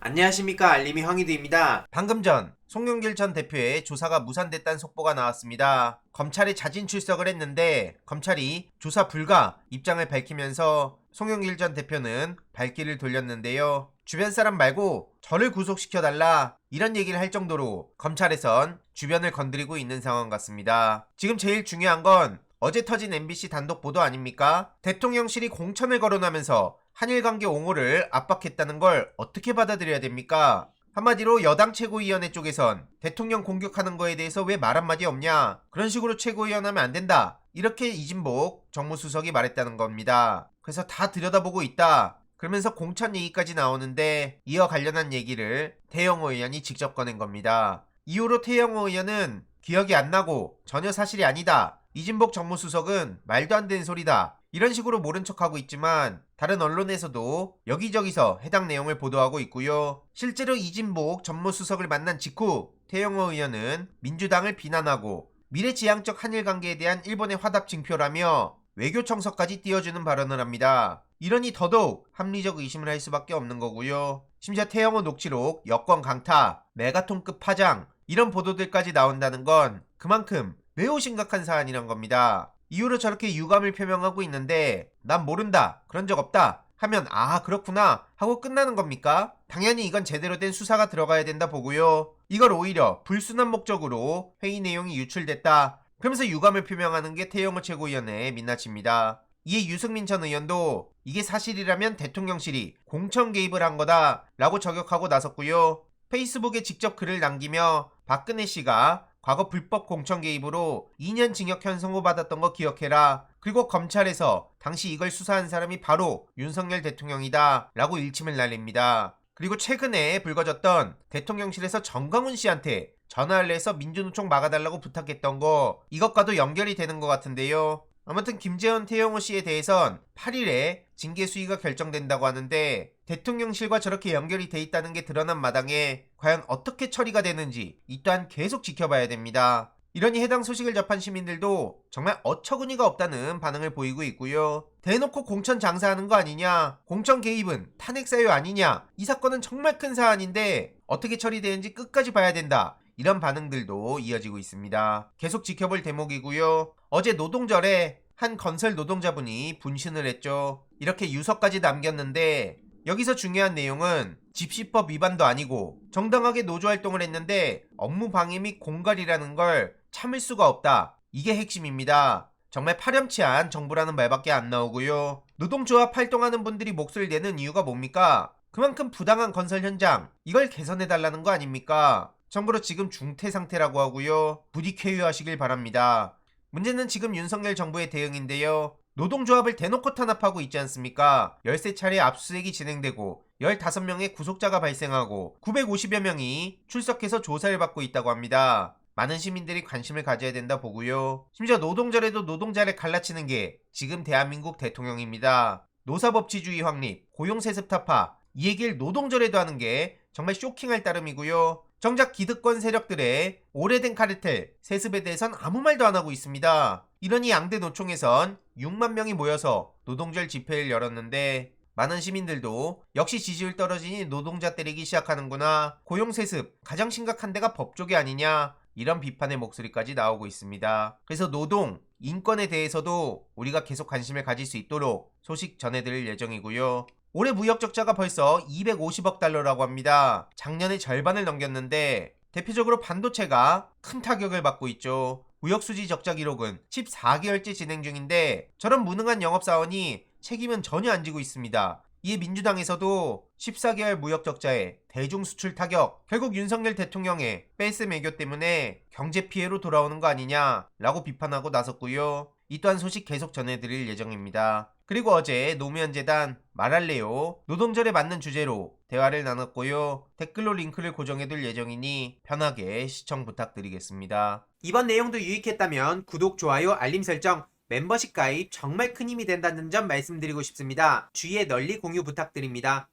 안녕하십니까, 알림이 황희두입니다. 방금 전 송영길 전 대표의 조사가 무산됐다는 속보가 나왔습니다. 검찰에 자진 출석을 했는데 검찰이 조사 불가 입장을 밝히면서 송영길 전 대표는 발길을 돌렸는데요. 주변 사람 말고 저를 구속시켜달라 이런 얘기를 할 정도로 검찰에선 주변을 건드리고 있는 상황 같습니다. 지금 제일 중요한 건 어제 터진 MBC 단독 보도 아닙니까? 대통령실이 공천을 거론하면서 한일 관계 옹호를 압박했다는 걸 어떻게 받아들여야 됩니까? 한마디로 여당 최고위원회 쪽에선 대통령 공격하는 거에 대해서 왜 말 한마디 없냐? 그런 식으로 최고위원 하면 안 된다. 이렇게 이진복 정무수석이 말했다는 겁니다. 그래서 다 들여다보고 있다. 그러면서 공천 얘기까지 나오는데 이와 관련한 얘기를 태영호 의원이 직접 꺼낸 겁니다. 이후로 태영호 의원은 기억이 안 나고 전혀 사실이 아니다. 이진복 정무수석은 말도 안 되는 소리다. 이런 식으로 모른 척하고 있지만 다른 언론에서도 여기저기서 해당 내용을 보도하고 있고요. 실제로 이진복 정무수석을 만난 직후 태영호 의원은 민주당을 비난하고 미래지향적 한일 관계에 대한 일본의 화답 징표라며 외교 청서까지 띄워주는 발언을 합니다. 이러니 더더욱 합리적 의심을 할 수밖에 없는 거고요. 심지어 태영호 녹취록, 여권 강타, 메가톤급 파장 이런 보도들까지 나온다는 건 그만큼 매우 심각한 사안이란 겁니다. 이후로 저렇게 유감을 표명하고 있는데 난 모른다, 그런 적 없다 하면 아 그렇구나 하고 끝나는 겁니까? 당연히 이건 제대로 된 수사가 들어가야 된다 보고요. 이걸 오히려 불순한 목적으로 회의 내용이 유출됐다 그러면서 유감을 표명하는 게 태영호 최고위원회의 민낯입니다. 이에 유승민 전 의원도 이게 사실이라면 대통령실이 공천 개입을 한 거다 라고 저격하고 나섰고요. 페이스북에 직접 글을 남기며 박근혜 씨가 과거 불법 공천 개입으로 2년 징역형 선고받았던 거 기억해라. 그리고 검찰에서 당시 이걸 수사한 사람이 바로 윤석열 대통령이다 라고 일침을 날립니다. 그리고 최근에 불거졌던 대통령실에서 정광훈 씨한테 전화를 해서 민주노총 막아달라고 부탁했던 거 이것과도 연결이 되는 것 같은데요. 아무튼 김재원 태영호 씨에 대해선 8일에 징계 수위가 결정된다고 하는데 대통령실과 저렇게 연결이 돼 있다는 게 드러난 마당에 과연 어떻게 처리가 되는지 이 또한 계속 지켜봐야 됩니다. 이러니 해당 소식을 접한 시민들도 정말 어처구니가 없다는 반응을 보이고 있고요. 대놓고 공천 장사하는 거 아니냐, 공천 개입은 탄핵 사유 아니냐, 이 사건은 정말 큰 사안인데 어떻게 처리되는지 끝까지 봐야 된다, 이런 반응들도 이어지고 있습니다. 계속 지켜볼 대목이고요. 어제 노동절에 한 건설 노동자분이 분신을 했죠. 이렇게 유서까지 남겼는데 여기서 중요한 내용은 집시법 위반도 아니고 정당하게 노조활동을 했는데 업무 방해 및 공갈이라는 걸 참을 수가 없다. 이게 핵심입니다. 정말 파렴치한 정부라는 말밖에 안 나오고요. 노동조합 활동하는 분들이 목소리를 내는 이유가 뭡니까? 그만큼 부당한 건설 현장, 이걸 개선해달라는 거 아닙니까? 참고로 지금 중태 상태라고 하고요. 부디 쾌유하시길 바랍니다. 문제는 지금 윤석열 정부의 대응인데요. 노동조합을 대놓고 탄압하고 있지 않습니까? 13차례 압수수색이 진행되고 15명의 구속자가 발생하고 950여 명이 출석해서 조사를 받고 있다고 합니다. 많은 시민들이 관심을 가져야 된다 보고요. 심지어 노동절에도 노동자를 갈라치는 게 지금 대한민국 대통령입니다. 노사법치주의 확립, 고용세습 타파, 이 얘기를 노동절에도 하는 게 정말 쇼킹할 따름이고요. 정작 기득권 세력들의 오래된 카르텔, 세습에 대해선 아무 말도 안 하고 있습니다. 이러니 양대 노총에선 6만 명이 모여서 노동절 집회를 열었는데 많은 시민들도 역시 지지율 떨어지니 노동자 때리기 시작하는구나, 고용세습 가장 심각한 데가 법조계 아니냐, 이런 비판의 목소리까지 나오고 있습니다. 그래서 노동, 인권에 대해서도 우리가 계속 관심을 가질 수 있도록 소식 전해드릴 예정이고요. 올해 무역 적자가 벌써 250억 달러라고 합니다. 작년의 절반을 넘겼는데 대표적으로 반도체가 큰 타격을 받고 있죠. 무역수지 적자 기록은 14개월째 진행 중인데 저런 무능한 영업사원이 책임은 전혀 안 지고 있습니다. 이에 민주당에서도 14개월 무역 적자에 대중 수출 타격, 결국 윤석열 대통령의 뺄셈 외교 때문에 경제 피해로 돌아오는 거 아니냐라고 비판하고 나섰고요. 이 또한 소식 계속 전해드릴 예정입니다. 그리고 어제 노무현 재단 말할래요 노동절에 맞는 주제로 대화를 나눴고요. 댓글로 링크를 고정해둘 예정이니 편하게 시청 부탁드리겠습니다. 이번 내용도 유익했다면 구독, 좋아요, 알림 설정, 멤버십 가입 정말 큰 힘이 된다는 점 말씀드리고 싶습니다. 주위에 널리 공유 부탁드립니다.